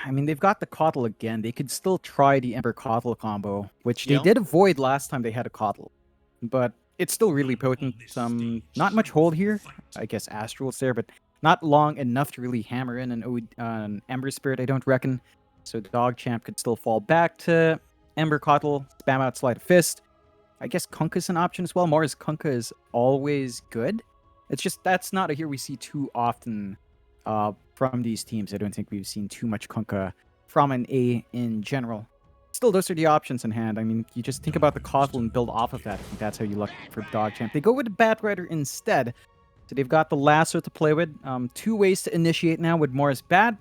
I mean, they've got the Coddle again. They could still try the Ember Coddle combo, which they Yeah. did avoid last time they had a Coddle. But it's still really potent. Not much hold here. I guess Astral's there, but not long enough to really hammer in an Ember Spirit, I don't reckon. So DogChamp could still fall back to Ember Coddle, spam out Sleight of Fist. I guess Kunkka's an option as well. Mars Kunkka is always good. It's just that's not a hero we see too often from these teams. I don't think we've seen too much Kunkka from an A in general. Still, those are the options in hand. I mean, you just think about the Coddle and build off of that. I think that's how you look for DogChamp. They go with the Bat Rider instead. So they've got the Lasso to play with. 2 ways to initiate now with Morris Bat.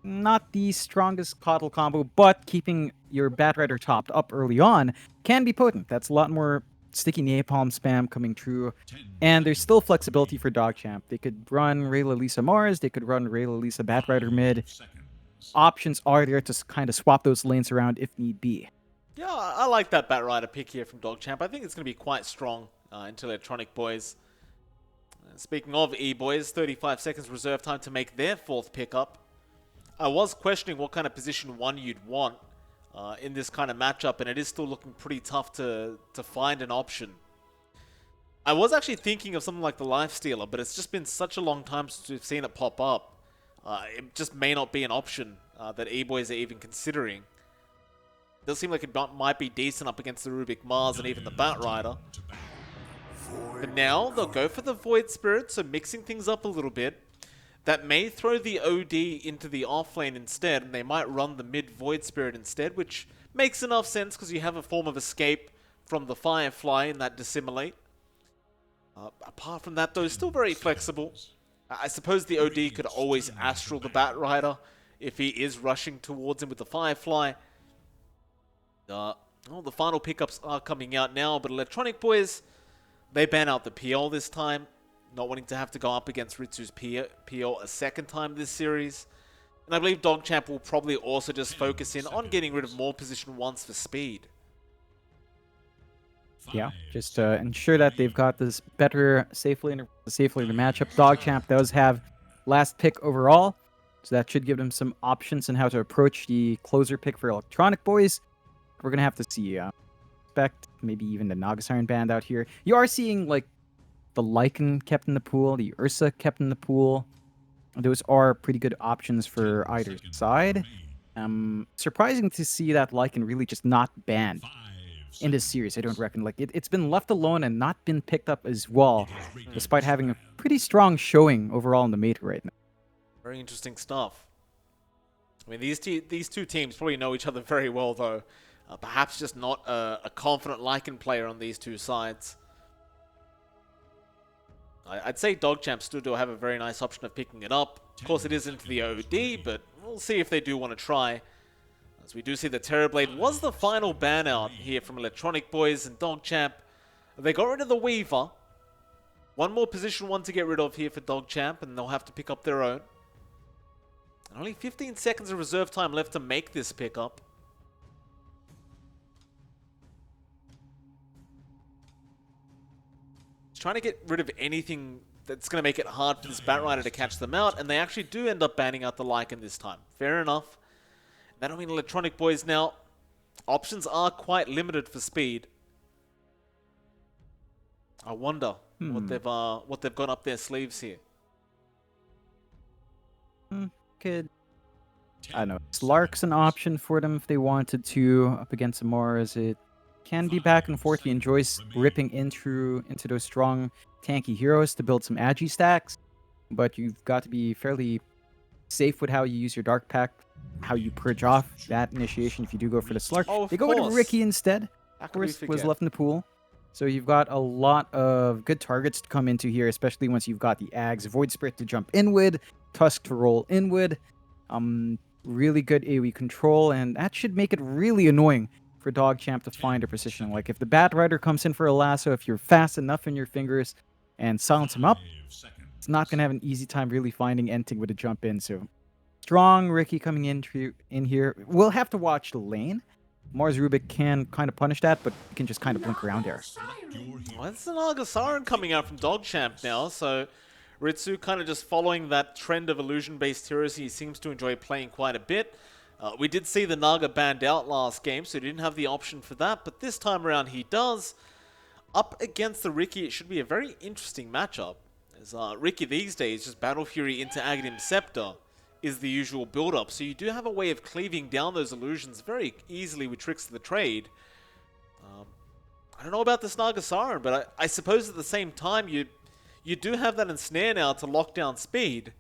Not the strongest Coddle combo, but keeping your Bat Rider topped up early on can be potent. That's a lot more sticky napalm spam coming through. And there's still flexibility for DogChamp. They could run Rayla Lisa Mars, they could run Rayla Lisa Bat Rider mid. Options are there to kind of swap those lanes around if need be. Yeah, I like that Bat Rider pick here from DogChamp. I think it's going to be quite strong into Electronic Boys. Speaking of Eboys, 35 seconds reserve time to make their 4th pickup. I was questioning what kind of position 1 you'd want in this kind of matchup, and it is still looking pretty tough to find an option. I was actually thinking of something like the Lifestealer, but it's just been such a long time since we've seen it pop up. It just may not be an option that Eboys are even considering. It does seem like it might be decent up against the Rubik Mars and even the Bat Rider. But now they'll go for the Void Spirit, so mixing things up a little bit. That may throw the OD into the offlane instead, and they might run the mid Void Spirit instead, which makes enough sense because you have a form of escape from the Firefly in that Dissimilate. Apart from that, though, still very flexible. I suppose the OD could always Astral the Bat Rider if he is rushing towards him with the Firefly. The final pickups are coming out now, but Electronic Boys, they ban out the PL this time. Not wanting to have to go up against Ritsu's PL a second time this series. And I believe DogChamp will probably also just focus in on getting rid of more position 1s for speed. Yeah, just to ensure that they've got this better safely in the matchup. DogChamp does have last pick overall, so that should give them some options on how to approach the closer pick for Electronic Boys. We're going to have to see. Expect maybe even the Nagasiren band out here. You are seeing, like, the Lycan kept in the pool, the Ursa kept in the pool. Those are pretty good options for either side. Surprising to see that Lycan really just not banned in this series, I don't reckon. Like, it's been left alone and not been picked up as well, despite having a pretty strong showing overall in the meta right now. Very interesting stuff. I mean, these two teams probably know each other very well, though. Perhaps just not a confident Lycan player on these two sides. I'd say DogChamp still do have a very nice option of picking it up. Of course, it is into the OD, but we'll see if they do want to try. As we do see the Terrorblade was the final ban out here from Electronic Boys and DogChamp. They got rid of the Weaver. One more position 1 to get rid of here for DogChamp, and they'll have to pick up their own. And only 15 seconds of reserve time left to make this pickup. Trying to get rid of anything that's going to make it hard for this Bat Rider to catch them out, and they actually do end up banning out the Lycan this time. Fair enough. That'll mean Electronic Boys now, options are quite limited for speed. I wonder what they've got up their sleeves here. Could, I don't know, Slark's an option for them if they wanted to, up against Mars. It can be back and forth. He enjoys ripping into those strong tanky heroes to build some agi stacks, but you've got to be fairly safe with how you use your Dark Pact, how you purge off that initiation if you do go for the Slark. Oh, they go with Ricky instead. Of course, was left in the pool. So you've got a lot of good targets to come into here, especially once you've got the Ags, Void Spirit to jump in with, Tusk to roll in with. Really good AoE control, and that should make it really annoying for DogChamp to find a position. Like, if the Bat Rider comes in for a lasso, if you're fast enough in your fingers and silence him up, it's not going to have an easy time really finding anything with a jump in. So, strong Ricky coming in here. We'll have to watch the lane. Mars Rubik can kind of punish that, but you can just kind of blink around there. Well, it's an Nagasiren coming out from DogChamp now, so Ritsu kind of just following that trend of illusion-based heroes he seems to enjoy playing quite a bit. We did see the Naga banned out last game, so he didn't have the option for that, but this time around he does. Up against the Riki, it should be a very interesting matchup. As Riki these days, just Battle Fury into Aghanim Scepter is the usual build-up, so you do have a way of cleaving down those illusions very easily with Tricks of the Trade. I don't know about this Naga Siren, but I suppose at the same time you do have that ensnare now to lock down speed.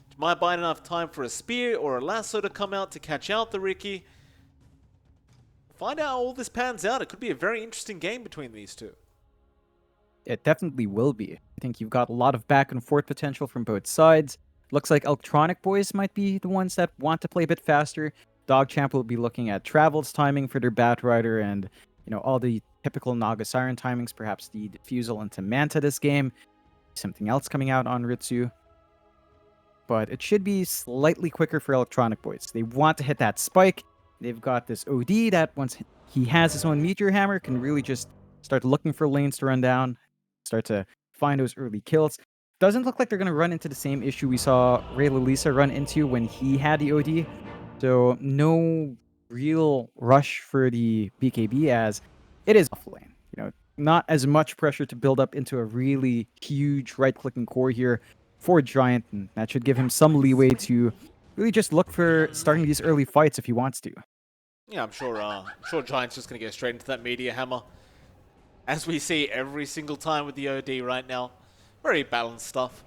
You might buy enough time for a spear or a lasso to come out to catch out the Riki. Find out how all this pans out. It could be a very interesting game between these two. It definitely will be. I think you've got a lot of back and forth potential from both sides. Looks like Electronic Boys might be the ones that want to play a bit faster. DogChamp will be looking at Travel's timing for their Batrider and, all the typical Naga Siren timings, perhaps the Diffusal into Manta this game. Something else coming out on Ritsu. But it should be slightly quicker for Electronic Boys. They want to hit that spike. They've got this OD that once he has his own Meteor Hammer can really just start looking for lanes to run down, start to find those early kills. Doesn't look like they're going to run into the same issue we saw Ray Lalisa run into when he had the OD. So no real rush for the BKB as it is off lane. Not as much pressure to build up into a really huge right-clicking core here for Giant, and that should give him some leeway to really just look for starting these early fights if he wants to. Yeah, I'm sure Giant's just going to go straight into that Meteor Hammer. As we see every single time with the OD right now. Very balanced stuff.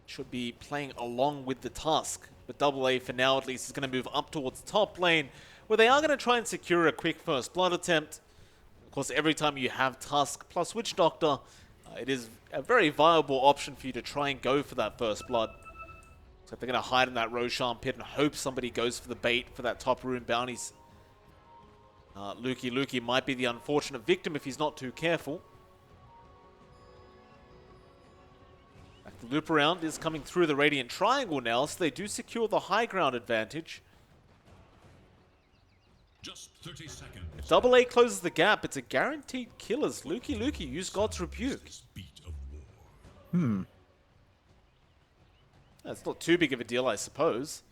Should be playing along with the Tusk. But AA, for now at least, is going to move up towards top lane, where they are going to try and secure a quick first blood attempt. Of course, every time you have Tusk plus Witch Doctor, it is a very viable option for you to try and go for that first blood. So they're going to hide in that Roshan pit and hope somebody goes for the bait for that top rune bounties. Lukey might be the unfortunate victim if he's not too careful. The loop around is coming through the Radiant Triangle now, so they do secure the high ground advantage. Just 30 seconds. If AA closes the gap, it's a guaranteed kill as Lukey use God's Rebuke. That's not too big of a deal, I suppose.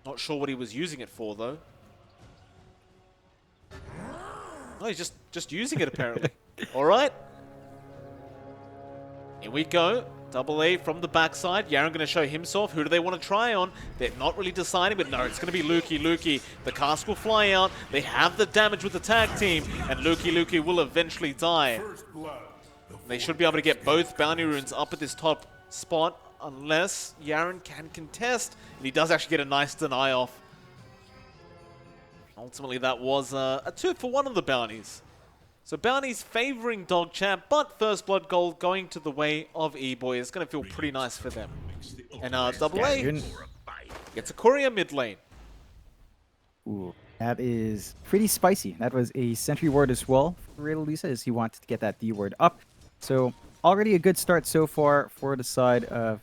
Not sure what he was using it for, though. Oh, he's just using it, apparently. Alright. Here we go. AA from the backside. Yaren going to show himself. Who do they want to try on? They're not really deciding, but no, it's going to be Lukey. The cask will fly out. They have the damage with the tag team, and Lukey will eventually die. They should be able to get both bounty runes up at this top spot, unless Yaren can contest. And he does actually get a nice deny off. Ultimately, that was a 2-for-1 on the bounties. So bounties favoring DogChamp, but first blood gold going to the way of Eboys. It's going to feel pretty nice for them. And AA gets a courier mid lane. Ooh, that is pretty spicy. That was a sentry ward as well for Ray Lalisa as he wanted to get that D ward up. So already a good start so far for the side of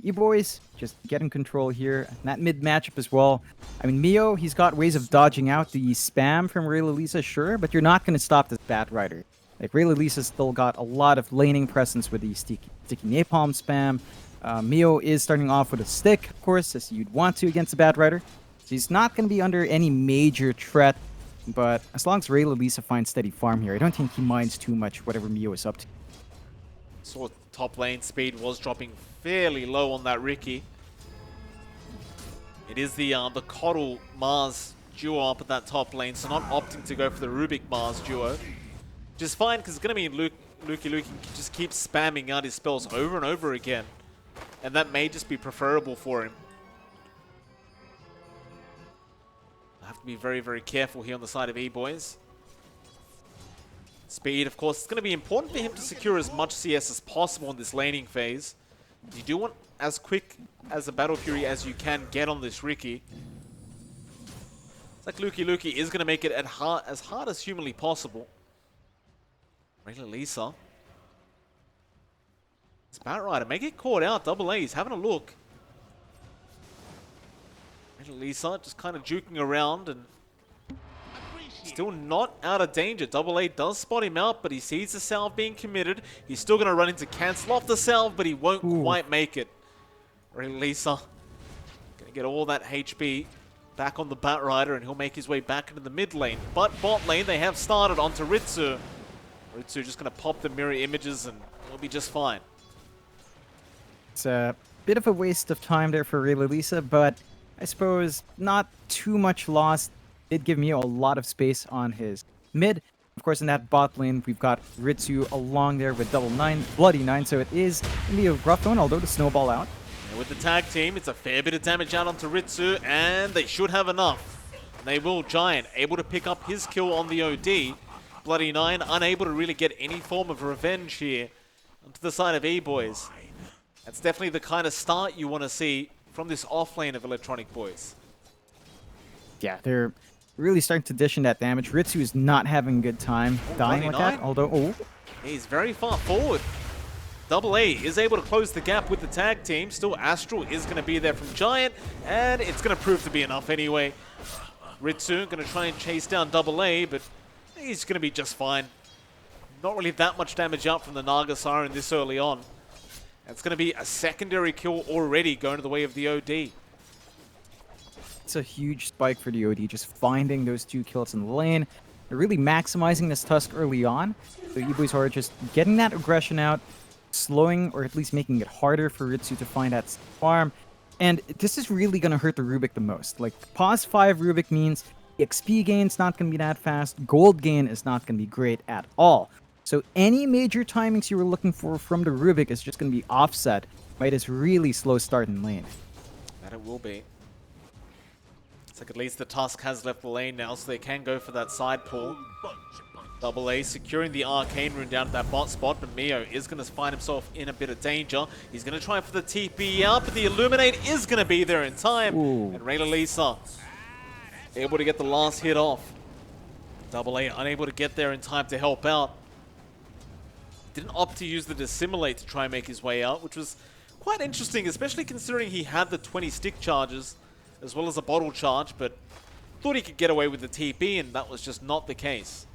Eboys, just getting control here. And that mid matchup as well. I mean, Mio, he's got ways of dodging out the spam from Ray Lalisa, sure, but you're not going to stop this Batrider. Like, Ray Lalisa's still got a lot of laning presence with the sticky napalm spam. Mio is starting off with a stick, of course, as you'd want to against the Batrider. So he's not going to be under any major threat, but as long as Ray Lalisa finds steady farm here, I don't think he minds too much whatever Mio is up to. So top lane speed was dropping fairly low on that Riki. It is the Coddle Mars duo up at that top lane, so not opting to go for the Rubik Mars duo. Which is fine, because it's going to mean Lukey can just keep spamming out his spells over and over again. And that may just be preferable for him. I have to be very, very careful here on the side of Eboys. Speed, of course, it's going to be important for him to secure as much CS as possible in this laning phase. You do want as quick as a Battle Fury as you can get on this Riki. It's like Lukey is going to make it as hard as humanly possible. Ray Lalisa. It's Batrider. May get caught out. AA, he's having a look. Ray Lalisa just kind of juking around and still not out of danger. Double A does spot him out, but he sees the salve being committed. He's still going to run in to cancel off the salve, but he won't quite make it. Lisa going to get all that HP back on the Batrider, and he'll make his way back into the mid lane. But bot lane, they have started onto Ritsu. Ritsu just going to pop the mirror images, and he'll be just fine. It's a bit of a waste of time there for Lisa, but I suppose not too much loss. Did give me a lot of space on his mid. Of course, in that bot lane, we've got Ritsu along there with Bloody 9, so it is going to be a rough one, although the snowball out. And with the tag team, it's a fair bit of damage out onto Ritsu, and they should have enough. And they will. Giant able to pick up his kill on the OD. Bloody 9 unable to really get any form of revenge here onto the side of Eboys. That's definitely the kind of start you want to see from this offlane of Electronic Boys. Yeah, they're really starting to dish in that damage. Ritsu is not having a good time dying like that, although, he's very far forward. Double A is able to close the gap with the tag team. Still, Astral is going to be there from Giant, and it's going to prove to be enough anyway. Ritsu going to try and chase down Double A, but he's going to be just fine. Not really that much damage out from the Naga Siren this early on. It's going to be a secondary kill already going to the way of the OD. It's a huge spike for the OD, just finding those 2 kills in the lane. They're really maximizing this Tusk early on. The Eboys are just getting that aggression out, slowing or at least making it harder for Ritsu to find that farm. And this is really going to hurt the Rubik the most. Like, pause 5 Rubik means XP gain's not going to be that fast. Gold gain is not going to be great at all. So any major timings you were looking for from the Rubik is just going to be offset by this really slow start in lane. That it will be. It's like at least the Tusk has left the lane now, so they can go for that side pull. Double A securing the Arcane Rune down at that bot spot, but Mio is going to find himself in a bit of danger. He's going to try for the TP out, but the Illuminate is going to be there in time. Ooh. And Lisa able to get the last hit off. Double A unable to get there in time to help out. Didn't opt to use the Dissimulate to try and make his way out, which was quite interesting, especially considering he had the 20 stick charges as well as a bottle charge, but thought he could get away with the TP, and that was just not the case.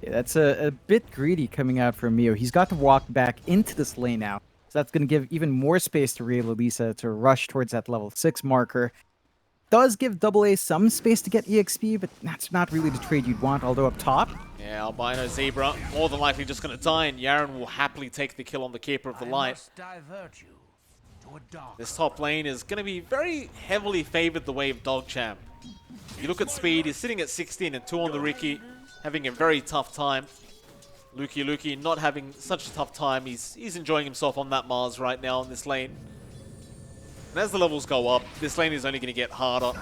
Yeah, that's a bit greedy coming out from Mio. He's got to walk back into this lane now, so that's going to give even more space to Lisa to rush towards that level 6 marker. Does give Double A some space to get EXP, but that's not really the trade you'd want, although up top. Yeah, Albino Zebra more than likely just going to die, and Yaren will happily take the kill on the Keeper of the Light. This top lane is going to be very heavily favored the way of DogChamp. You look at speed, he's sitting at 16 and 2 on the Riki, having a very tough time. Luki not having such a tough time. He's enjoying himself on that Mars right now in this lane. And as the levels go up, this lane is only going to get harder.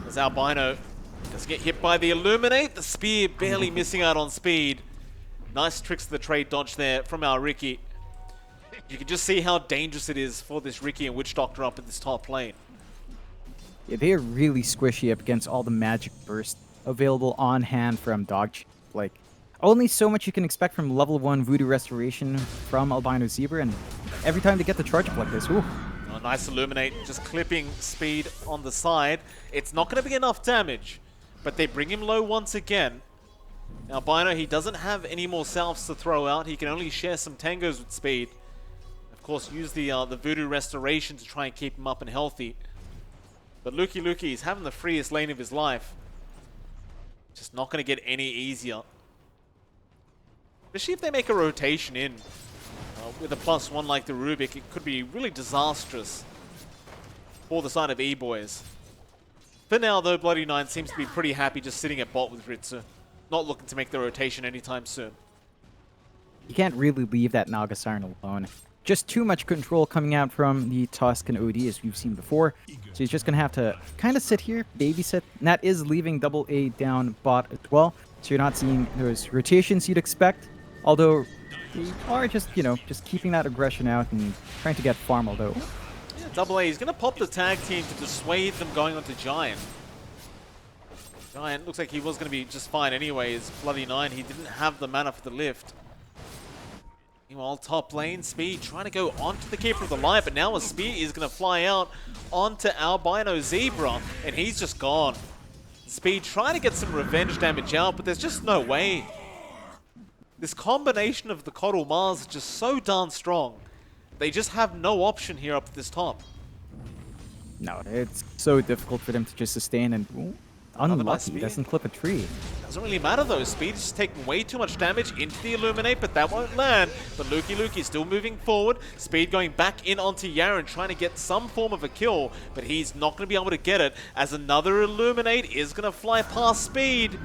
As Albino does get hit by the Illuminate, the spear barely missing out on speed. Nice tricks to the trade dodge there from our Riki. You can just see how dangerous it is for this Riki and Witch Doctor up in this top lane. Yeah, they are really squishy up against all the magic burst available on hand from DogChamp. Like, only so much you can expect from level 1 Voodoo Restoration from Albino Zebra, and every time they get the charge up like this, ooh. Oh, nice Illuminate, just clipping speed on the side. It's not going to be enough damage, but they bring him low once again. Now, Albino, he doesn't have any more salves to throw out. He can only share some tangos with speed. Of course, use the Voodoo Restoration to try and keep him up and healthy. But Luki is having the freest lane of his life. Just not going to get any easier. Especially if they make a rotation in. With a +1 like the Rubik, it could be really disastrous for the side of Eboys. For now, though, Bloody 9 seems to be pretty happy just sitting at bot with Ritsu. Not looking to make the rotation anytime soon. You can't really leave that Naga Siren alone. Just too much control coming out from the Tusk and OD, as we've seen before. So he's just going to have to kind of sit here, babysit. And that is leaving Double A down bot as well. So you're not seeing those rotations you'd expect. Although, they are just, just keeping that aggression out and trying to get farm, although. Yeah, Double A is going to pop the tag team to dissuade them going onto Giant. Giant looks like he was going to be just fine anyways. Bloody 9, he didn't have the mana for the lift. Meanwhile, top lane, Speed trying to go onto the Keeper of the Light, but now a spear is going to fly out onto Albino Zebra, and he's just gone. Speed trying to get some revenge damage out, but there's just no way. This combination of the Coddle Mars is just so darn strong. They just have no option here up at this top. No, it's so difficult for them to just sustain, and unlucky, doesn't clip a tree. Doesn't really matter though, Speed is just taking way too much damage into the Illuminate, but that won't land. But Luki still moving forward. Speed going back in onto Yaren, trying to get some form of a kill, but he's not going to be able to get it, as another Illuminate is going to fly past Speed.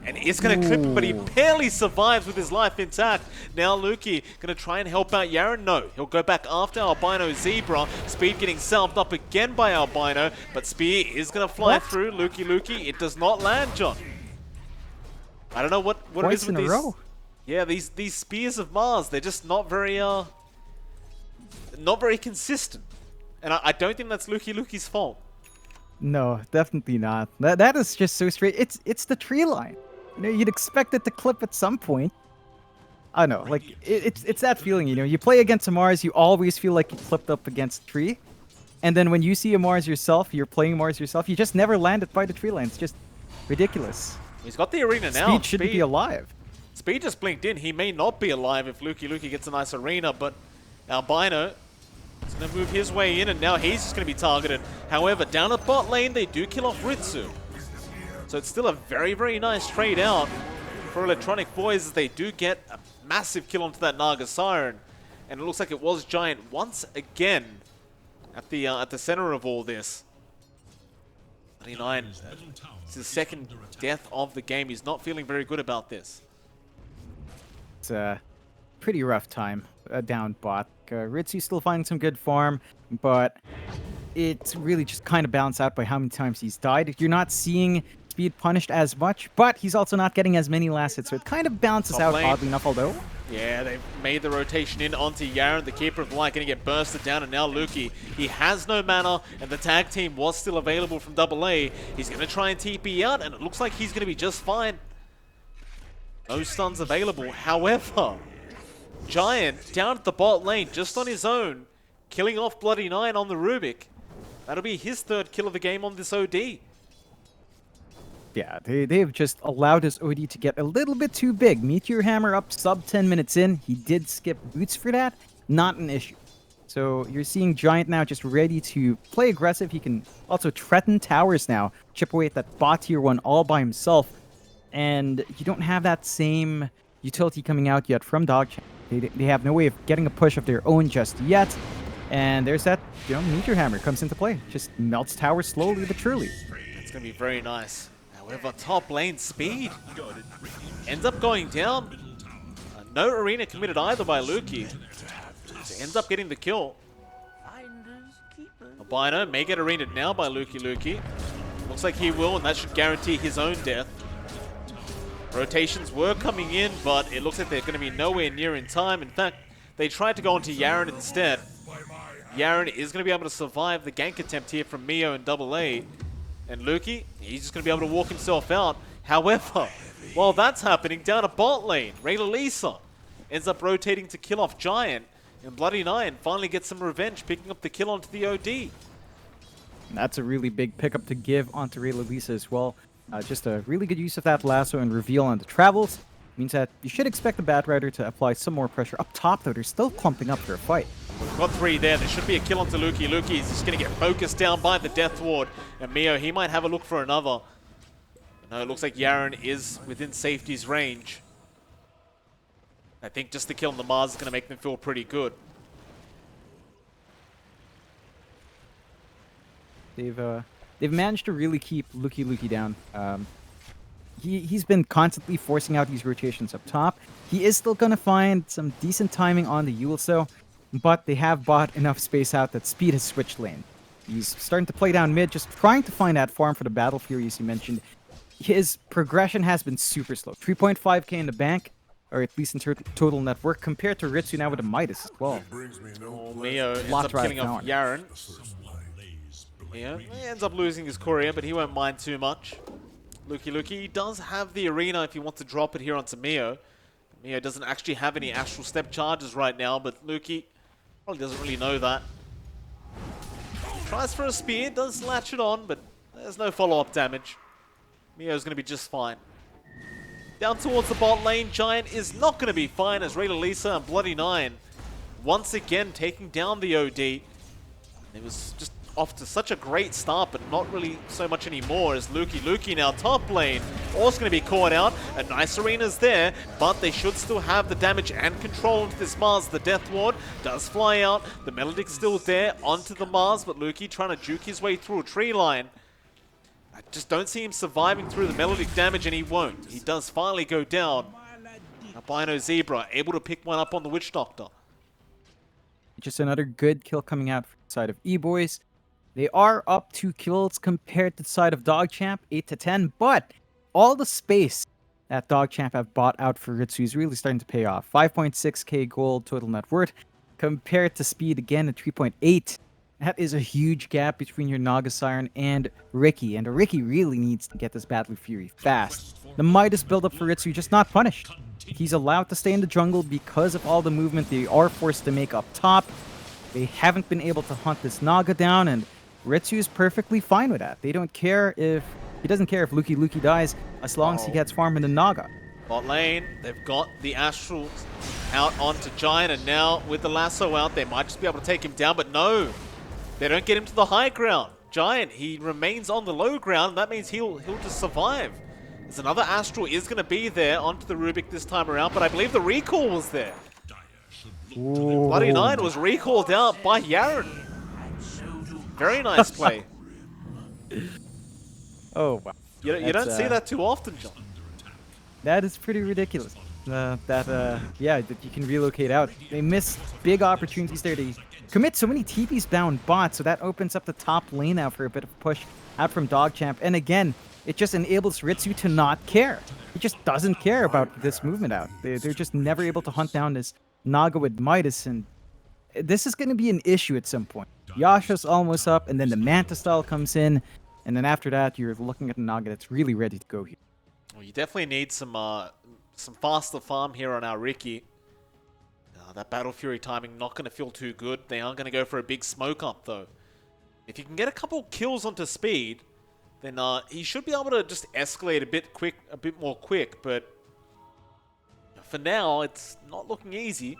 And is going to clip him, but he barely survives with his life intact. Now Luki going to try and help out Yaren. No, he'll go back after Albino Zebra. Speed getting salved up again by Albino, but Spear is going to fly through. Luki, it does not land, John. I don't know what it is with these. Row. Yeah, these Spears of Mars, they're just not very consistent. And I don't think that's Luki's fault. No, definitely not. That is just so straight. It's the tree line. You know, you'd expect it to clip at some point. I don't know, like, it's that feeling, you know. You play against a Mars, you always feel like you clipped up against a tree. And then when you see a Mars yourself, you're playing Mars yourself, you just never land it by the tree line. It's just ridiculous. He's got the arena now. Speed shouldn't be alive. Speed just blinked in. He may not be alive if Luki gets a nice arena, but Albino is going to move his way in, and now he's just going to be targeted. However, down at bot lane, they do kill off Ritsu. So it's still a very, very nice trade out for Electronic Boys, as they do get a massive kill onto that Naga Siren. And it looks like it was Giant once again at the center of all this. 39. It's his second death of the game. He's not feeling very good about this. It's a pretty rough time down bot. Ritsu's still finding some good farm, but it's really just kind of balanced out by how many times he's died. You're not seeing Speed punished as much, but he's also not getting as many last hits, so it kind of balances out oddly enough, although. Yeah, they've made the rotation in onto Yaren, the Keeper of Light, going to get bursted down, and now Luki. He has no mana, and the tag team was still available from AA. He's going to try and TP out, and it looks like he's going to be just fine. No stuns available. However, Giant down at the bot lane, just on his own, killing off Bloody Nine on the Rubik. That'll be his third kill of the game on this OD. Yeah, they've just allowed his OD to get a little bit too big. Meteor Hammer up sub 10 minutes in. He did skip boots for that. Not an issue. So you're seeing Giant now just ready to play aggressive. He can also threaten towers now. Chip away at that bot tier 1 all by himself. And you don't have that same utility coming out yet from DogChamp. They have no way of getting a push of their own just yet. And there's that, you know, Meteor Hammer comes into play. Just melts towers slowly but surely. It's going to be very nice. However, top lane Speed ends up going down. No arena committed either by Luki. So ends up getting the kill. Albino may get arenaed now by Luki. Looks like he will, and that should guarantee his own death. Rotations were coming in, but it looks like they're going to be nowhere near in time. In fact, they tried to go onto Yaren instead. Yaren is going to be able to survive the gank attempt here from Mio and AA. And Luki, he's just going to be able to walk himself out. However, while that's happening, down a bot lane, Rayla Lisa ends up rotating to kill off Giant. And Bloody Nine finally gets some revenge, picking up the kill onto the OD. That's a really big pickup to give onto Rayla Lisa as well. Just a really good use of that lasso and reveal on the travels. Means that you should expect the Bat Rider to apply some more pressure. Up top, though, they're still clumping up for a fight. We've got 3 there. There should be a kill onto Luki. Luki is just going to get focused down by the Death Ward. And Mio, he might have a look for another. No, it looks like Yaren is within safety's range. I think just the kill on the Mars is going to make them feel pretty good. They've managed to really keep Luki down. He's been constantly forcing out these rotations up top. He is still going to find some decent timing on the Yules though, but they have bought enough space out that Speed has switched lane. He's starting to play down mid, just trying to find that farm for the Battle Fury, as you mentioned. His progression has been super slow. 3.5k in the bank, or at least in total net worth, compared to Ritsu now with a Midas as well. Mio ends up killing off Yaren. Yeah, he ends up losing his courier, but he won't mind too much. Luki does have the arena if you want to drop it here onto Mio. Mio doesn't actually have any Astral Step charges right now, but Luki probably doesn't really know that. Tries for a spear, does latch it on, but there's no follow-up damage. Mio's going to be just fine. Down towards the bot lane, Giant is not going to be fine as Rayla Lisa and Bloody Nine once again taking down the OD. It was just off to such a great start, but not really so much anymore as Lukey now top lane. Also going to be caught out. A nice arena's there, but they should still have the damage and control into this Mars. The Death Ward does fly out. The Melodic's still there onto the Mars, but Lukey trying to juke his way through a tree line. I just don't see him surviving through the Melodic damage, and he won't. He does finally go down. Albino Zebra able to pick one up on the Witch Doctor. Just another good kill coming out from the side of Eboys. They are up 2 kills compared to the side of DogChamp, 8 to 10, but all the space that DogChamp have bought out for Ritsu is really starting to pay off. 5.6k gold total net worth compared to speed again at 3.8. That is a huge gap between your Naga Siren and Ricky, and Ricky really needs to get this Battle Fury fast. The Midas buildup for Ritsu just not punished. He's allowed to stay in the jungle because of all the movement they are forced to make up top. They haven't been able to hunt this Naga down, and Ritsu is perfectly fine with that. They don't care if... He doesn't care if Lukey dies as long as he gets farm in the Naga. Bot lane, they've got the Astral out onto Giant, and now with the lasso out, they might just be able to take him down, but no. They don't get him to the high ground. Giant, he remains on the low ground, and that means he'll just survive. There's another Astral is going to be there onto the Rubik this time around, but I believe the recall was there. Ooh. Bloody Nine was recalled out by Yaren. Very nice play. Oh, wow. You don't see that too often, John. That is pretty ridiculous. Yeah, that you can relocate out. They miss big opportunities there. They commit so many TPs down bot, so that opens up the top lane now for a bit of a push out from DogChamp. And again, it just enables Ritsu to not care. He just doesn't care about this movement out. They're just never able to hunt down this Naga with Midas, and this is going to be an issue at some point. Yasha's almost up, and then the Manta style comes in, and then after that, you're looking at a Naga that's really ready to go here. Well, you definitely need some faster farm here on our Ricky. That Battle Fury timing not going to feel too good. They aren't going to go for a big smoke up, though. If you can get a couple kills onto speed, then he should be able to just escalate a bit more quick, but for now, it's not looking easy.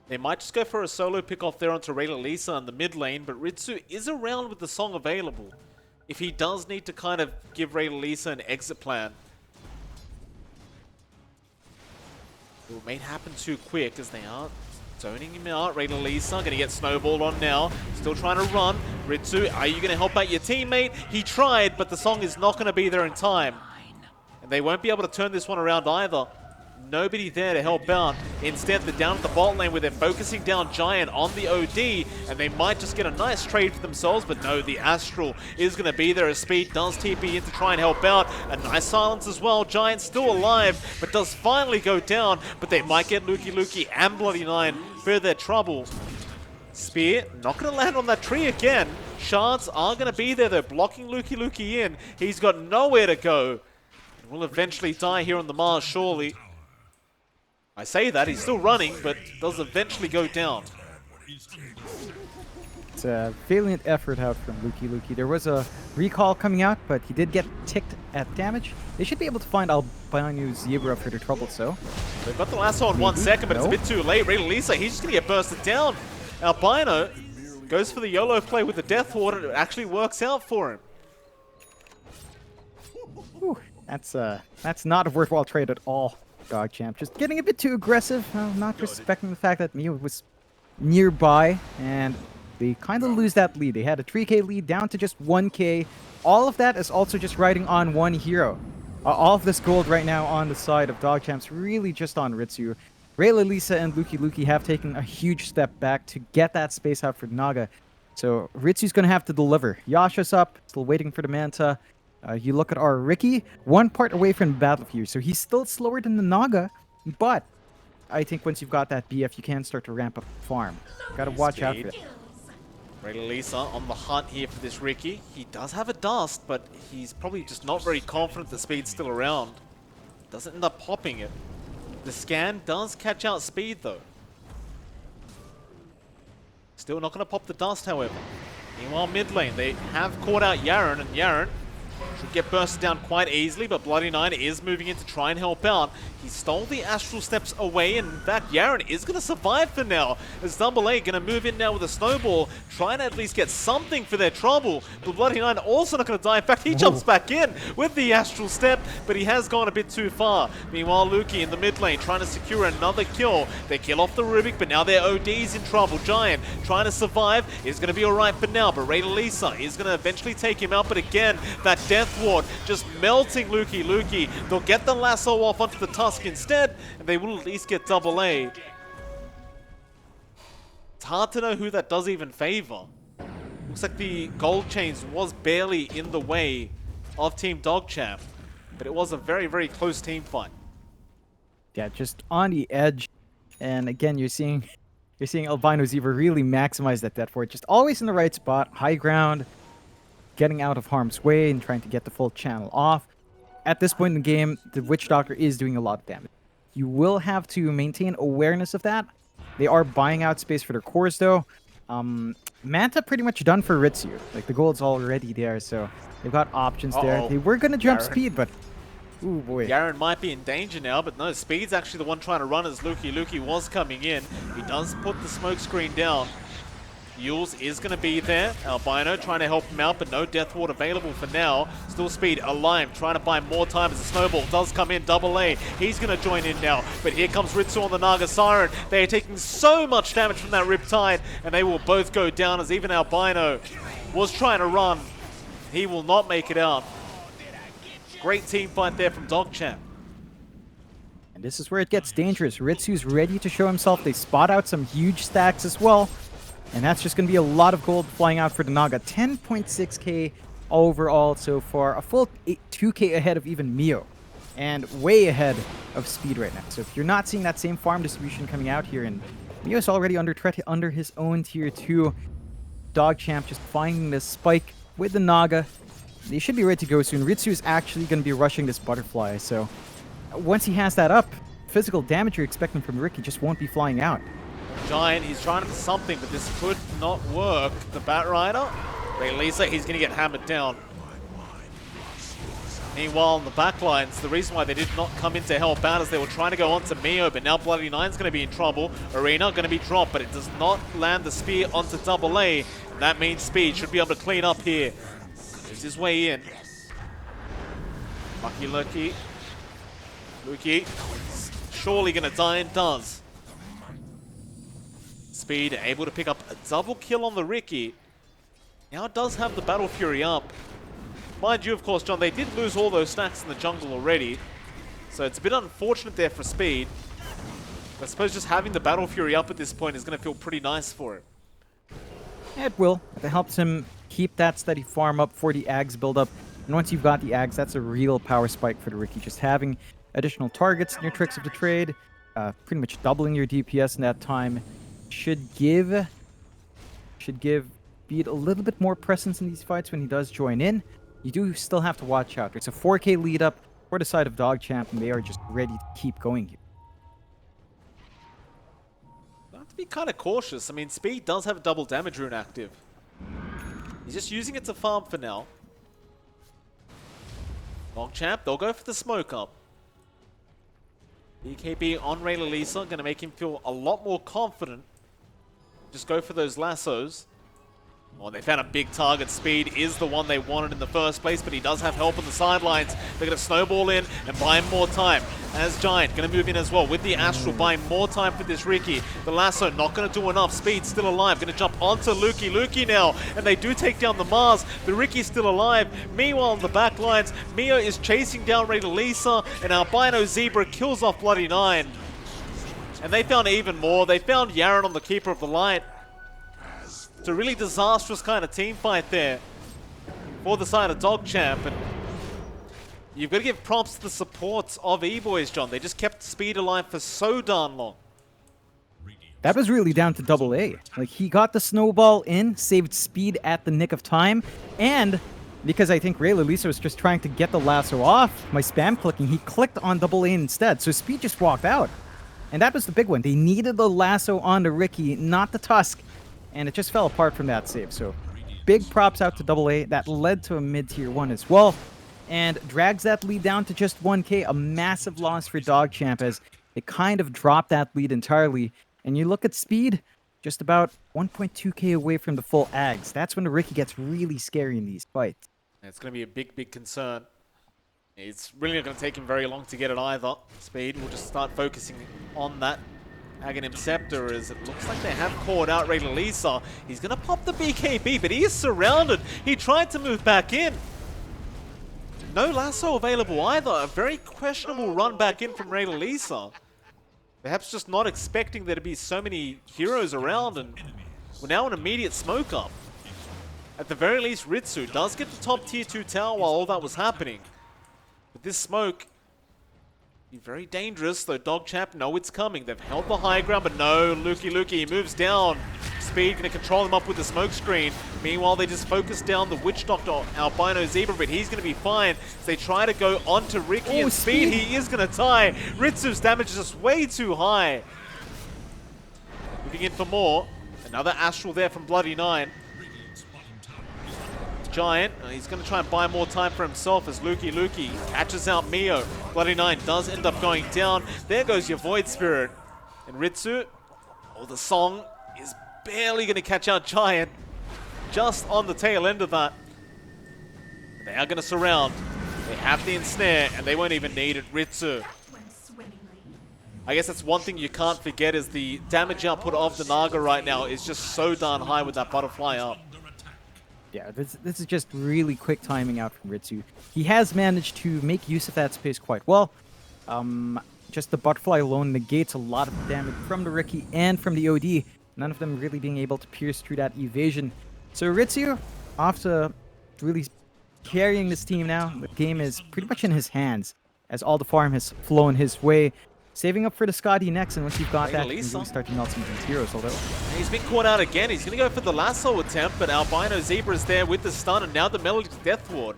They might just go for a solo pick off there onto Rayla Lisa in the mid lane, but Ritsu is around with the song available. If he does need to kind of give Rayla Lisa an exit plan, it may happen too quick as they are zoning him out. Rayla Lisa going to get snowballed on now. Still trying to run. Ritsu, are you going to help out your teammate? He tried, but the song is not going to be there in time. And they won't be able to turn this one around either. Nobody there to help out. Instead, they're down at the bot lane where they're focusing down Giant on the OD, and they might just get a nice trade for themselves, but no, the Astral is going to be there as Speed does TP in to try and help out. A nice silence as well. Giant still alive, but does finally go down, but they might get Lukey and Bloody Nine for their trouble. Spear not going to land on that tree again. Shards are going to be there. They're blocking Lukey in. He's got nowhere to go. Will eventually die here on the Mars, surely. I say that, he's still running, but does eventually go down. It's a valiant effort out from Lukey. There was a recall coming out, but he did get ticked at damage. They should be able to find Albino Zebra for their trouble, so. They've got the lasso in 1 second, but it's a bit too late. Rayla Lisa, he's just going to get bursted down. Albino goes for the YOLO play with the Death Ward, and it actually works out for him. Whew, that's not a worthwhile trade at all. DogChamp just getting a bit too aggressive, not respecting the fact that Mio was nearby, and they kind of lose that lead. They had a 3k lead down to just 1k. All of that is also just riding on one hero. All of this gold right now on the side of DogChamp's really just on Ritsu. Rayla Lisa and Lukey have taken a huge step back to get that space out for Naga. So Ritsu's going to have to deliver. Yasha's up, still waiting for the Manta. You look at our Ricky, 1 part away from Battle Fury, so he's still slower than the Naga, but I think once you've got that BF, you can start to ramp up the farm. Gotta watch out for it. Rayla Lisa on the hunt here for this Ricky. He does have a dust, but he's probably just not very confident the Speed's still around. Doesn't end up popping it. The scan does catch out Speed, though. Still not going to pop the dust, however. Meanwhile, mid lane, they have caught out Yaren, and Yaren Should get bursted down quite easily, but Bloody Nine is moving in to try and help out. He stole the Astral Steps away, and in fact, Yaren is going to survive for now. As Double A going to move in now with a snowball, trying to at least get something for their trouble. But Bloody Nine also not going to die. In fact, he jumps back in with the Astral Step, but he has gone a bit too far. Meanwhile, Lukey in the mid lane trying to secure another kill. They kill off the Rubik, but now their OD's in trouble. Giant trying to survive is going to be alright for now, but Raider Lisa is going to eventually take him out. But again, that Death Ward just melting Lukey. They'll get the lasso off onto the Tusk instead, and they will at least get Double A. It's hard to know who that does even favor. Looks like the gold chains was barely in the way of Team DogChamp, but it was a very, very close team fight. Yeah, just on the edge. And again, you're seeing Albino Zebra really maximize that Death Ward. Just always in the right spot, high ground, getting out of harm's way and trying to get the full channel off. At this point in the game, the Witch Doctor is doing a lot of damage. You will have to maintain awareness of that. They are buying out space for their cores, though. Manta pretty much done for Ritsu. Like, the gold's already there, so they've got options there. They were going to jump speed, but... Ooh, boy. Garen might be in danger now, but no, Speed's actually the one trying to run as Lukey was coming in. He does put the smoke screen down. Yules is going to be there. Albino trying to help him out, but no Death Ward available for now. Still Speed alive, trying to buy more time as the snowball does come in. Double A, he's going to join in now. But here comes Ritsu on the Naga Siren. They are taking so much damage from that Riptide, and they will both go down as even Albino was trying to run. He will not make it out. Great team fight there from DogChamp. And this is where it gets dangerous. Ritsu's ready to show himself. They spot out some huge stacks as well. And that's just going to be a lot of gold flying out for the Naga. 10.6k overall so far. A full 2k ahead of even Mio. And way ahead of Speed right now. So if you're not seeing that same farm distribution coming out here, and Mio's already under threat under his own tier 2. DogChamp just finding this spike with the Naga. They should be ready to go soon. Ritsu is actually going to be rushing this butterfly. So once he has that up, physical damage you're expecting from Ricky just won't be flying out. Giant, he's trying for something, but this could not work. The Batrider, Ray Lisa, he's going to get hammered down. Meanwhile, on the backlines, the reason why they did not come in to help out is they were trying to go on to Mio, but now Bloody Nine's going to be in trouble. Arena going to be dropped, but it does not land the spear onto Double A. And that means Speed should be able to clean up here. There's his way in. Lukey. Surely going to die and does. Speed able to pick up a double kill on the Ricky. Now it does have the Battle Fury up. Mind you, of course, John, they did lose all those stacks in the jungle already. So it's a bit unfortunate there for Speed. I suppose just having the Battle Fury up at this point is going to feel pretty nice for it. It will. It helps him keep that steady farm up for the Ags build up. And once you've got the Ags, that's a real power spike for the Ricky. Just having additional targets in your tricks of the trade, pretty much doubling your DPS in that time, should give Speed a little bit more presence in these fights when he does join in. You do still have to watch out. It's a 4k lead up for the side of DogChamp, and they are just ready to keep going here. Have to be kind of cautious. I mean, Speed does have a double damage rune active. He's just using it to farm for now. DogChamp, they'll go for the smoke up. BKB on Ray Lisa, going to make him feel a lot more confident. Just go for those lassos. Oh, they found a big target. Speed is the one they wanted in the first place, but he does have help on the sidelines. They're going to snowball in and buy him more time. As Giant going to move in as well with the Astral, buying more time for this Ricky. The lasso not going to do enough. Speed still alive. Going to jump onto Lukey now, and they do take down the Mars. The Ricky's still alive. Meanwhile, on the back lines, Mio is chasing down Raider Lisa, and Albino Zebra kills off Bloody Nine. And they found even more. They found Yaren on the Keeper of the Light. It's a really disastrous kind of team fight there for the side of DogChamp, and you've got to give props to the supports of Eboys, John. They just kept Speed alive for so darn long. That was really down to Double A. Like, he got the snowball in, saved Speed at the nick of time, and because I think Ray Lisa was just trying to get the lasso off my spam clicking, he clicked on Double A instead, so Speed just walked out. And that was the big one. They needed the lasso on the Ricky, not the Tusk. And it just fell apart from that save. So big props out to Double A. That led to a mid-tier 1 as well. and drags that lead down to just 1k, a massive loss for DogChamp as they kind of dropped that lead entirely. And you look at speed, just about 1.2k away from the full Ags. That's when the Ricky gets really scary in these fights. It's going to be a big, big concern. It's really not going to take him very long to get it either. Speed will just start focusing on that. Aghanim Scepter, as it looks like they have called out Ray Lisa. He's going to pop the BKB, but he is surrounded. He tried to move back in. No lasso available either. A very questionable run back in from Ray Lisa. Perhaps just not expecting there to be so many heroes around, and we're now an immediate smoke up. At the very least, Ritsu does get the top tier 2 tower while all that was happening. But this smoke be very dangerous, though DogChamp know it's coming. They've held the high ground, but no, Luki moves down. Speed going to control them up with the smoke screen. Meanwhile, they just focus down the Witch Doctor, Albino Zebra, but he's going to be fine as they try to go onto Ricky and Speed. He is going to tie. Ritsu's damage is just way too high. Looking in for more. Another Astral there from Bloody Nine. Giant, he's going to try and buy more time for himself as Luki catches out Mio. Bloody Nine does end up going down. There goes your Void Spirit. And Ritsu, oh, the song is barely going to catch out Giant. Just on the tail end of that. They are going to surround. They have the ensnare, and they won't even need it. Ritsu. I guess that's one thing you can't forget is the damage output of the Naga right now is just so darn high with that butterfly up. Yeah, this is just really quick timing out from Ritsu. He has managed to make use of that space quite well. Just the butterfly alone negates a lot of damage from the Ricky and from the OD. None of them really being able to pierce through that evasion. So Ritsu, off to really carrying this team now. The game is pretty much in his hands as all the farm has flown his way. Saving up for the Scotty next, and once you've got that, you can really start to melt some of these heroes. Although he's been caught out again. He's going to go for the lasso attempt, but Albino Zebra is there with the stun, and now the Melody's Death Ward.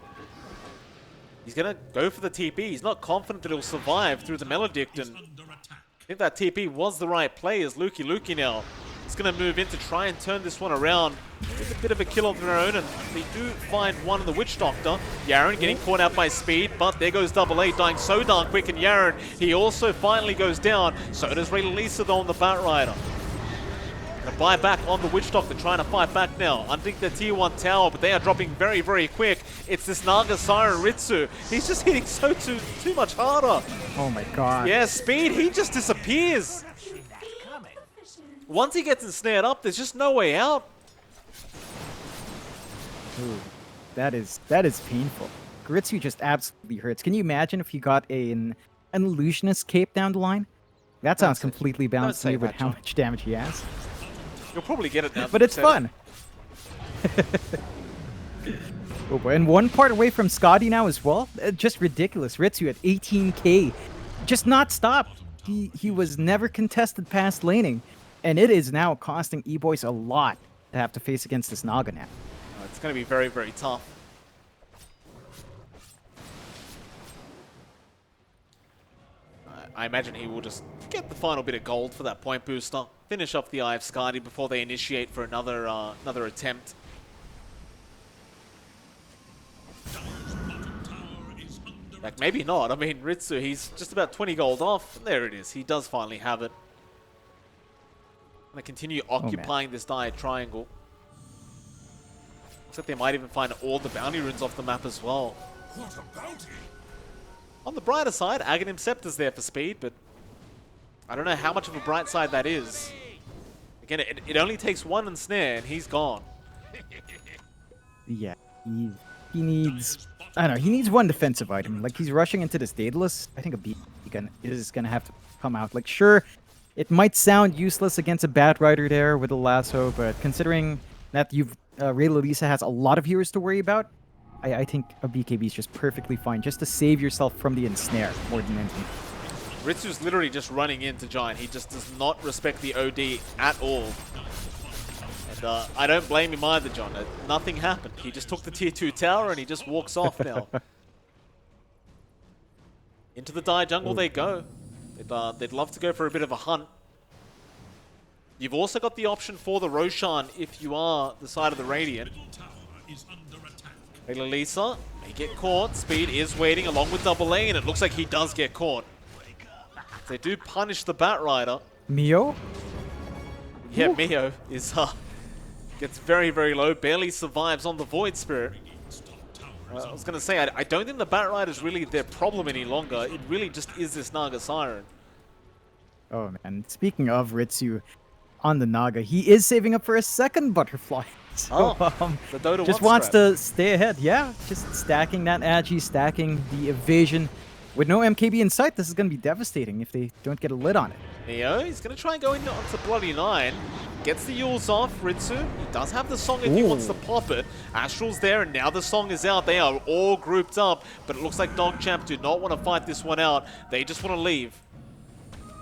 He's going to go for the TP. He's not confident that he'll survive through the Melodict, and I think that TP was the right play as Luki now is going to move in to try and turn this one around. It's a bit of a kill of their own, and they do find one in the Witch Doctor. Yaren getting caught out by Speed, but there goes Double A dying so darn quick, and Yaren, he also finally goes down. So does Ray Lisa though on the Bat Rider. Gonna buy back on the Witch Doctor, trying to fight back now. Underneath the tier 1 tower, but they are dropping very, very quick. It's this Naga Siren Ritsu. He's just hitting so too much harder. oh my god. Yeah, Speed, he just disappears. Once he gets ensnared up, there's just no way out. Ooh, that is painful. Ritsu just absolutely hurts. Can you imagine if he got an illusionist cape down the line? That sounds completely balanced to me with how much damage he has. You'll probably get it now. But it's fun. Oh boy, and one part away from Scotty now as well. Just ridiculous. Ritsu at 18k. Just not stopped. He was never contested past laning. And it is now costing Eboys a lot to have to face against this Naga now. It's going to be very, very tough. I imagine he will just get the final bit of gold for that point booster. Finish off the Eye of Skadi before they initiate for another attempt. Like, maybe not. I mean, Ritsu, he's just about 20 gold off. There it is. He does finally have it. Going to continue occupying this dire triangle. Looks like they might even find all the bounty runes off the map as well. What a bounty! On the brighter side, Aghanim Scepter's there for speed, but I don't know how much of a bright side that is. Again, it only takes one ensnare and he's gone. Yeah, he needs... I don't know, he needs one defensive item. Like, he's rushing into this Daedalus. I think a beacon is going to have to come out. Like, sure, it might sound useless against a Bat Rider there with a lasso, but considering that Ray Lisa has a lot of heroes to worry about, I think a BKB is just perfectly fine, just to save yourself from the ensnare more than anything. Ritsu's literally just running into Giant. He just does not respect the OD at all. And I don't blame him either, John. Nothing happened. He just took the tier 2 tower and he just walks off now. Into the Dire Jungle they go. They'd love to go for a bit of a hunt. You've also got the option for the Roshan if you are the side of the Radiant. Lisa may get caught. Speed is waiting along with Double A, and it looks like he does get caught. They do punish the Batrider. Mio? Yeah, Ooh. Mio is gets very, very low. Barely survives on the Void Spirit. I was going to say, I don't think the Batrider is really their problem any longer. It really just is this Naga Siren. Oh man, speaking of Ritsu on the Naga, he is saving up for a second butterfly. So, The Dota just 1 wants strat. to stay ahead. Yeah, just stacking that agi, stacking the evasion. With no MKB in sight, this is going to be devastating if they don't get a lid on it. Neo, he's going to try and go into onto Bloody 9. Gets the Yules off. Ritsu, he does have the song if he wants to pop it. Astral's there, and now the song is out. They are all grouped up, but it looks like DogChamp do not want to fight this one out. They just want to leave.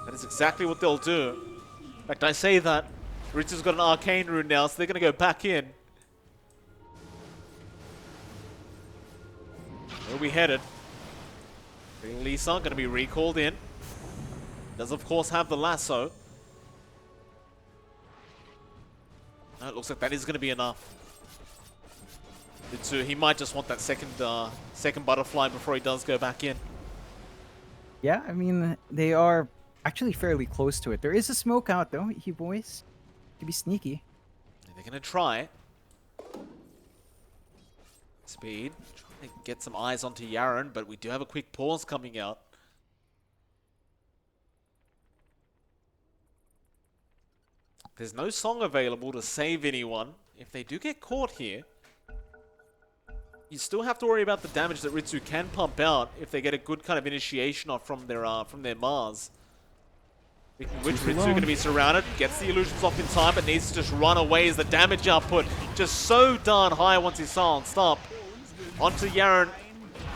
That is exactly what they'll do. In fact, I say that. Ritsu's got an Arcane Rune now, so they're going to go back in. Where are we headed? Lisa going to be recalled in. Does, of course, have the lasso. No, it looks like that is going to be enough. Ritsu, he might just want that second butterfly before he does go back in. Yeah, I mean, they are actually fairly close to it. There is a smoke out, though, Eboys. Could be sneaky. They're going to try. Speed. Trying to get some eyes onto Yaren, but we do have a quick pause coming out. There's no song available to save anyone. If they do get caught here, you still have to worry about the damage that Ritsu can pump out if they get a good kind of initiation off from their Mars. Which Ritsu going to be surrounded, gets the illusions off in time, but needs to just run away as the damage output just so darn high once he's silenced up. Onto Yaren,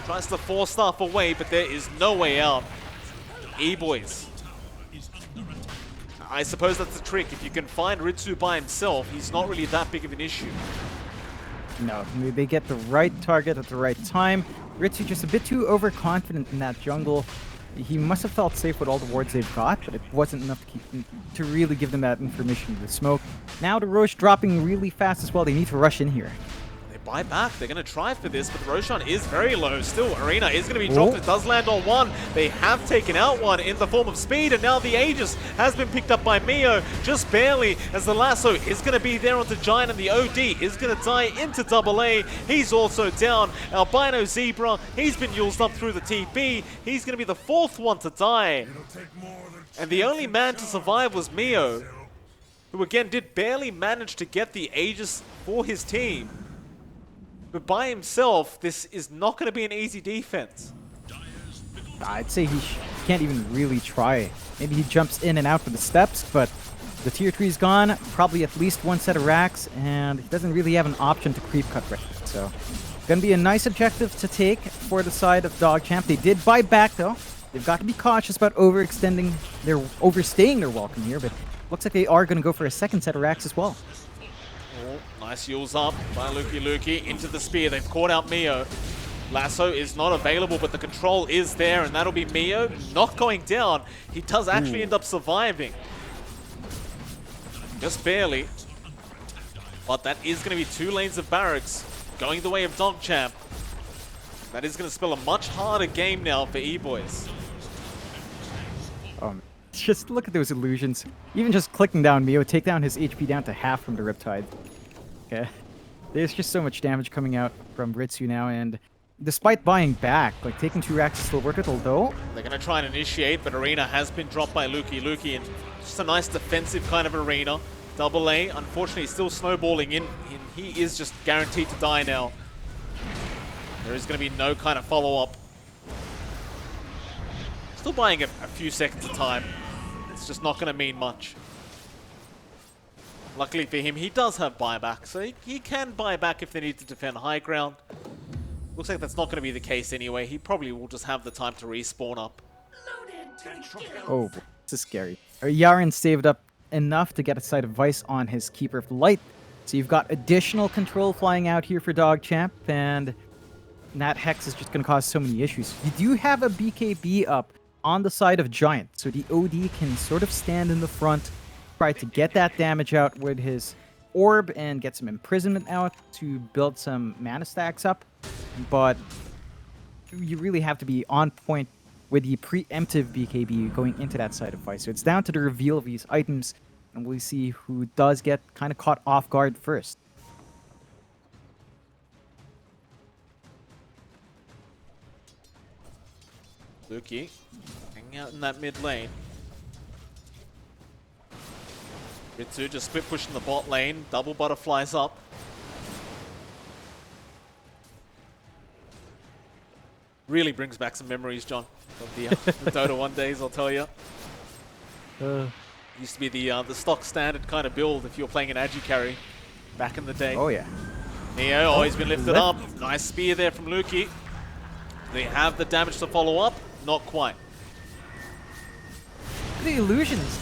tries to force stuff away, but there is no way out. Eboys. I suppose that's the trick. If you can find Ritsu by himself, he's not really that big of an issue. No, they get the right target at the right time. Ritsu just a bit too overconfident in that jungle. He must have felt safe with all the wards they've got, but it wasn't enough to really give them that information with smoke. Now the Roche dropping really fast as well. They need to rush in here. They buy back. They're going to try for this, but the Roshan is very low. Still, Arena is going to be dropped. It does land on one. They have taken out one in the form of Speed, and now the Aegis has been picked up by Mio, just barely, as the lasso is going to be there onto Giant, and the OD is going to die into Double A. He's also down. Albino Zebra, he's been used up through the TP. He's going to be the fourth one to die. And the only man to survive was Mio, who again did barely manage to get the Aegis for his team. But by himself, this is not going to be an easy defense. I'd say he can't even really try. Maybe he jumps in and out with the steps, but the tier 3 is gone. Probably at least one set of racks, and he doesn't really have an option to creep cut right now. So, going to be a nice objective to take for the side of DogChamp. They did buy back, though. They've got to be cautious about overstaying their welcome here, but looks like they are going to go for a second set of racks as well. Oh, nice Yules up by Luki into the spear. They've caught out Mio. Lasso is not available, but the control is there, and that'll be Mio not going down. He does actually end up surviving. Just barely. But that is going to be 2 lanes of barracks going the way of DogChamp. That is going to spell a much harder game now for Eboys. Just look at those illusions. Even just clicking down Mio, take down his HP down to half from the Riptide. Okay. There's just so much damage coming out from Ritsu now, and despite buying back, like taking 2 racks is still worth it, although... They're going to try and initiate, but Arena has been dropped by Luki, and just a nice defensive kind of Arena. Double A, unfortunately, still snowballing in, and he is just guaranteed to die now. There is going to be no kind of follow-up. Still buying a few seconds of time. It's just not going to mean much. Luckily for him, he does have buyback, so he can buy back if they need to defend high ground. Looks like that's not going to be the case anyway. He probably will just have the time to respawn up. Oh, this is scary. Yaren saved up enough to get a sight of Vice on his Keeper of the Light. So you've got additional control flying out here for DogChamp, and that Hex is just going to cause so many issues. You do have a BKB up on the side of Giant, so the OD can sort of stand in the front, try to get that damage out with his orb and get some imprisonment out to build some mana stacks up. but you really have to be on point with the preemptive BKB going into that side of fight. So it's down to the reveal of these items, and we'll see who does get kind of caught off guard first. Luki hanging out in that mid lane. Ritsu just split pushing the bot lane, double butterflies up. Really brings back some memories, John, of the Dota 1 days, I'll tell you. Used to be the stock standard kind of build if you were playing an agi carry back in the day. Oh yeah. Neo always been lifted up. Nice spear there from Luki. They have the damage to follow up. Not quite. The illusions.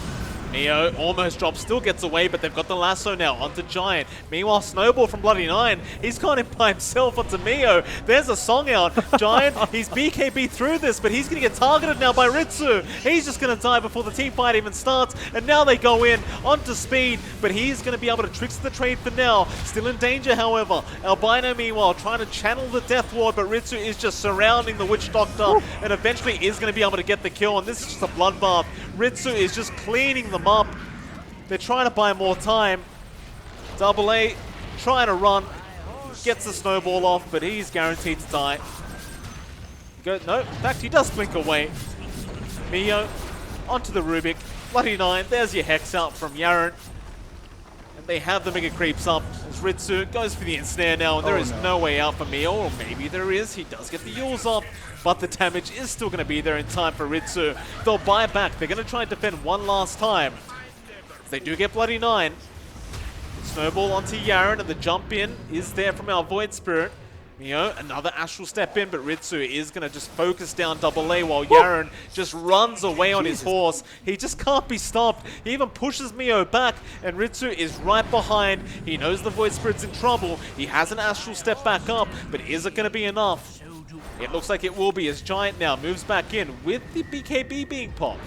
Neo almost drops, still gets away, but they've got the lasso now onto Giant. Meanwhile, Snowball from Bloody Nine, he's gone in by himself onto Mio. There's a song out. Giant, he's BKB through this, but he's going to get targeted now by Ritsu. He's just going to die before the team fight even starts, and now they go in onto speed, but he's going to be able to trickster the trade for now. Still in danger, however. Albino, meanwhile, trying to channel the Death Ward, but Ritsu is just surrounding the Witch Doctor, and eventually is going to be able to get the kill, and this is just a bloodbath. Ritsu is just cleaning them up. They're trying to buy more time. Double A trying to run. Gets the snowball off, but he's guaranteed to die. No, in fact, he does blink away. Mio onto the Rubik. Bloody Nine, there's your Hex out from Yaren. And they have the Mega Creeps up as Ritsu goes for the ensnare now, and there is no way out for Mio, or maybe there is. He does get the Yules off, but the damage is still going to be there in time for Ritsu. They'll buy back. They're going to try and defend one last time. They do get Bloody Nine. Snowball onto Yaren, and the jump in is there from our Void Spirit. Mio, another Astral Step in, but Ritsu is going to just focus down Double A while Yaren just runs away on his horse. He just can't be stopped. He even pushes Mio back, and Ritsu is right behind. He knows the Void Spirit's in trouble. He has an Astral Step back up, but is it going to be enough? It looks like it will be, as Giant now moves back in with the BKB being popped.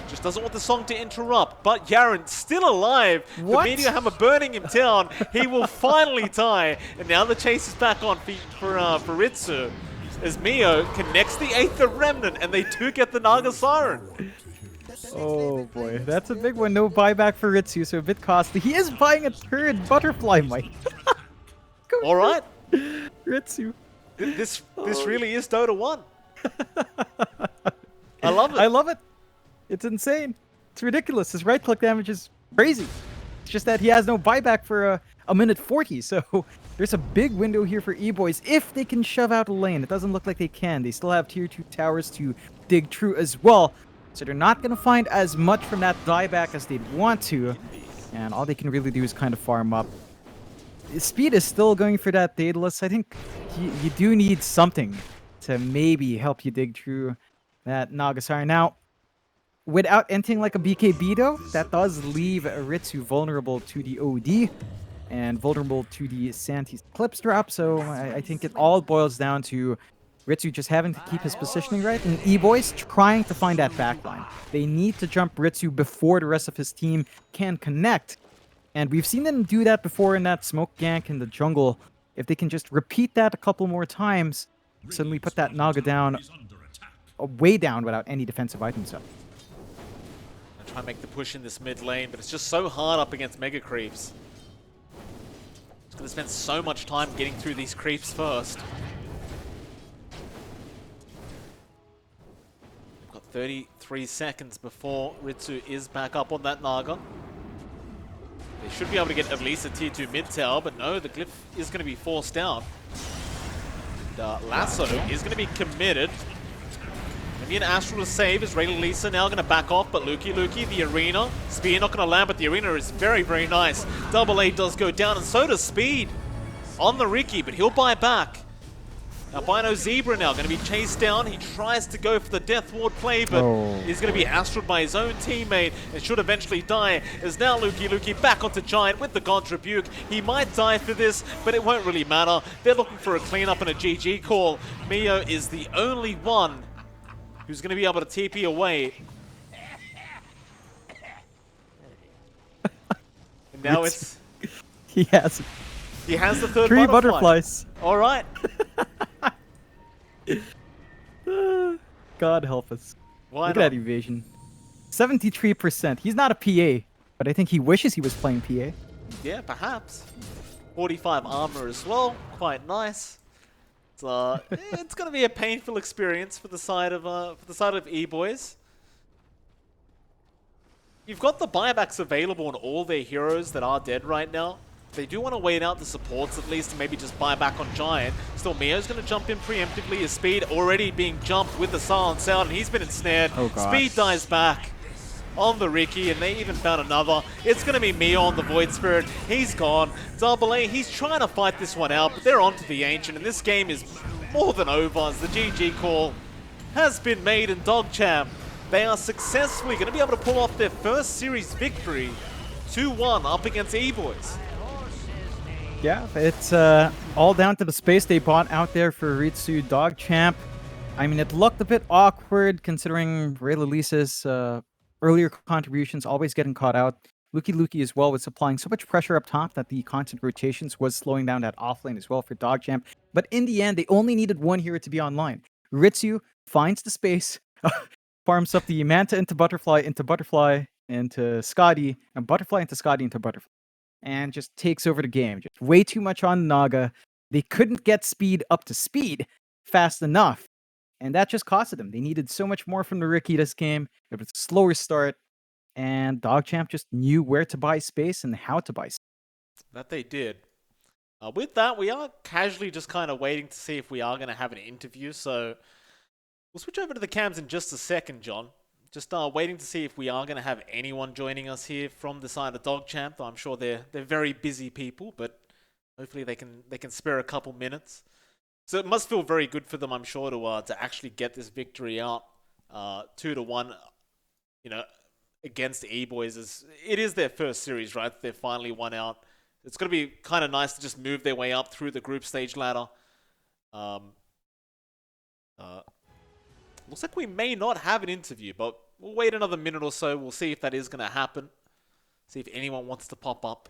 Just doesn't want the song to interrupt, but Yaren still alive. What? The Meteor Hammer burning him down. He will finally die, and now the chase is back on for Ritsu, as Mio connects the Aether Remnant, and they do get the Naga Siren. Oh boy, that's a big one. No buyback for Ritsu, so a bit costly. He is buying a third butterfly, Mike. All right, Ritsu. this really is Dota 1. I love it. I love it. It's insane. It's ridiculous. His right-click damage is crazy. It's just that he has no buyback for a minute 40, so there's a big window here for Eboys if they can shove out a lane. It doesn't look like they can. They still have tier 2 towers to dig through as well, so they're not going to find as much from that dieback as they'd want to, and all they can really do is kind of farm up. Speed is still going for that Daedalus. I think you do need something to maybe help you dig through that Nagasar. Now, without anything like a BKB though, that does leave Ritsu vulnerable to the OD and vulnerable to the Santi's Eclipse drop, so I think it all boils down to Ritsu just having to keep his positioning right, and Eboys trying to find that backline. They need to jump Ritsu before the rest of his team can connect, and we've seen them do that before in that smoke gank in the jungle. If they can just repeat that a couple more times, suddenly put that Naga down, way down without any defensive items up. Try and make the push in this mid lane, but it's just so hard up against Mega Creeps. It's going to spend so much time getting through these creeps first. We've got 33 seconds before Ritsu is back up on that Naga. They should be able to get at least a tier 2 mid tower, but no, the glyph is going to be forced down. And, Lasso is going to be committed. Maybe an Astral to save as Rayla Lisa now going to back off, but Luki, the Arena. Spear not going to land, but the Arena is very, very nice. Double A does go down, and so does Speed on the Ricky, but he'll buy back. Albino Zebra now going to be chased down. He tries to go for the Death Ward play, but he's going to be Astral by his own teammate and should eventually die. As now Luki back onto Giant with the God's Rebuke. He might die for this, but it won't really matter. They're looking for a cleanup and a GG call. Mio is the only one who's going to be able to TP away. And now He has the third three butterfly. butterflies. All right. God help us. Why Look at not? that evasion. 73%. He's not a PA, but I think he wishes he was playing PA. Yeah, perhaps. 45 armor as well. Quite nice. It's gonna be a painful experience for the side of Eboys. You've got the buybacks available on all their heroes that are dead right now. They do want to wait out the supports at least and maybe just buy back on Giant. Still, Mio's going to jump in preemptively. His Speed already being jumped with the silence out, and he's been ensnared. Oh, gosh. Speed dies back on the Ricky, and they even found another. It's going to be Mio on the Void Spirit. He's gone. Double A, he's trying to fight this one out, but they're onto the Ancient, and this game is more than over as the GG call has been made in DogChamp. They are successfully going to be able to pull off their first series victory 2-1 up against Eboys. Yeah, it's all down to the space they bought out there for Ritsu DogChamp. I mean, it looked a bit awkward considering Ray Lisa's earlier contributions always getting caught out. Luki as well was applying so much pressure up top that the constant rotations was slowing down that offlane as well for DogChamp. But in the end, they only needed one hero to be online. Ritsu finds the space, farms up the Manta into Butterfly, into Scotty, and Butterfly into Scotty, into Butterfly. And just takes over the game. Just way too much on Naga. They couldn't get Speed up to speed fast enough. And that just costed them. They needed so much more from the Ricky this game. It was a slower start. And DogChamp just knew where to buy space and how to buy space. That they did. With that, we are casually just kind of waiting to see if we are going to have an interview. So we'll switch over to the cams in just a second, John. Just waiting to see if we are going to have anyone joining us here from the side of DogChamp. I'm sure they're very busy people, but hopefully they can spare a couple minutes. So it must feel very good for them, I'm sure, to actually get this victory out 2-1. You know, against Eboys. It is their first series, right? They've finally won out. It's going to be kind of nice to just move their way up through the group stage ladder. Looks like we may not have an interview, but we'll wait another minute or so. We'll see if that is going to happen. See if anyone wants to pop up.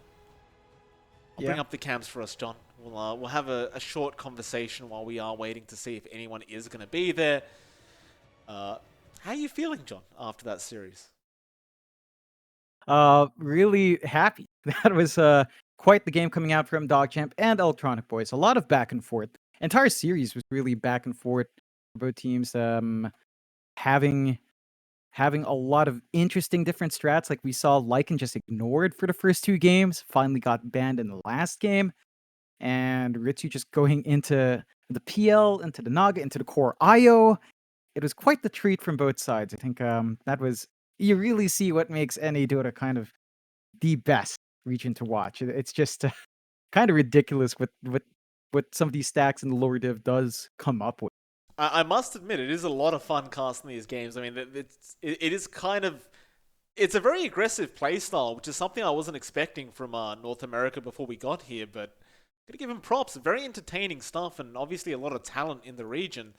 I'll bring up the cams for us, John. We'll have a short conversation while we are waiting to see if anyone is going to be there. How are you feeling, John, after that series? Really happy. That was quite the game coming out from DogChamp and Electronic Boys. A lot of back and forth. Entire series was really back and forth. Both teams having a lot of interesting different strats. Like we saw Lycan just ignored for the first two games, finally got banned in the last game. And Ritsu just going into the PL, into the Naga, into the core IO. It was quite the treat from both sides. I think that was, you really see what makes NA Dota kind of the best region to watch. It's just kind of ridiculous what some of these stacks in the lower div does come up with. I must admit, it is a lot of fun casting these games. I mean, it is kind of... It's a very aggressive playstyle, which is something I wasn't expecting from North America before we got here, but I'm going to give him props. Very entertaining stuff, and obviously a lot of talent in the region.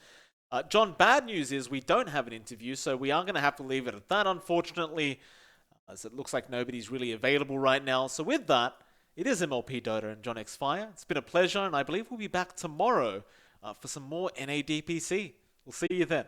John, bad news is we don't have an interview, so we are going to have to leave it at that, unfortunately, as it looks like nobody's really available right now. So with that, it is MLP Dota and JohnXFire. It's been a pleasure, and I believe we'll be back tomorrow for some more NA DPC. We'll see you then.